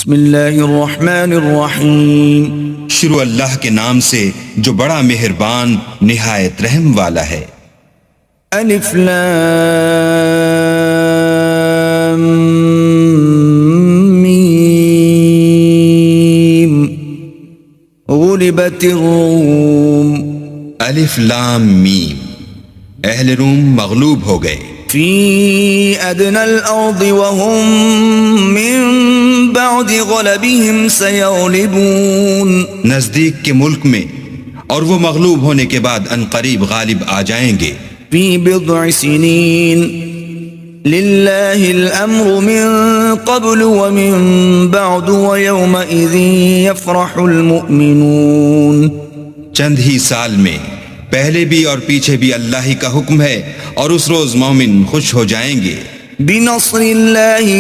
بسم اللہ الرحمن الرحیم. شروع اللہ کے نام سے جو بڑا مہربان نہایت رحم والا ہے. الف لام میم. غلبت الروم. الف لام میم. اہل روم مغلوب ہو گئے. فی ادنى الارض وهم من بعد غلبهم سيغلبون. نزدیک کے ملک میں اور وہ مغلوب ہونے کے بعد ان قریب غالب آ جائیں گے. فی بضع سنین للہ الامر من قبل ومن بعد ويومئذ يفرح المؤمنون. چند ہی سال میں پہلے بھی اور پیچھے بھی اللہ ہی کا حکم ہے، اور اس روز مومن خوش ہو جائیں گے. بنصر اللہ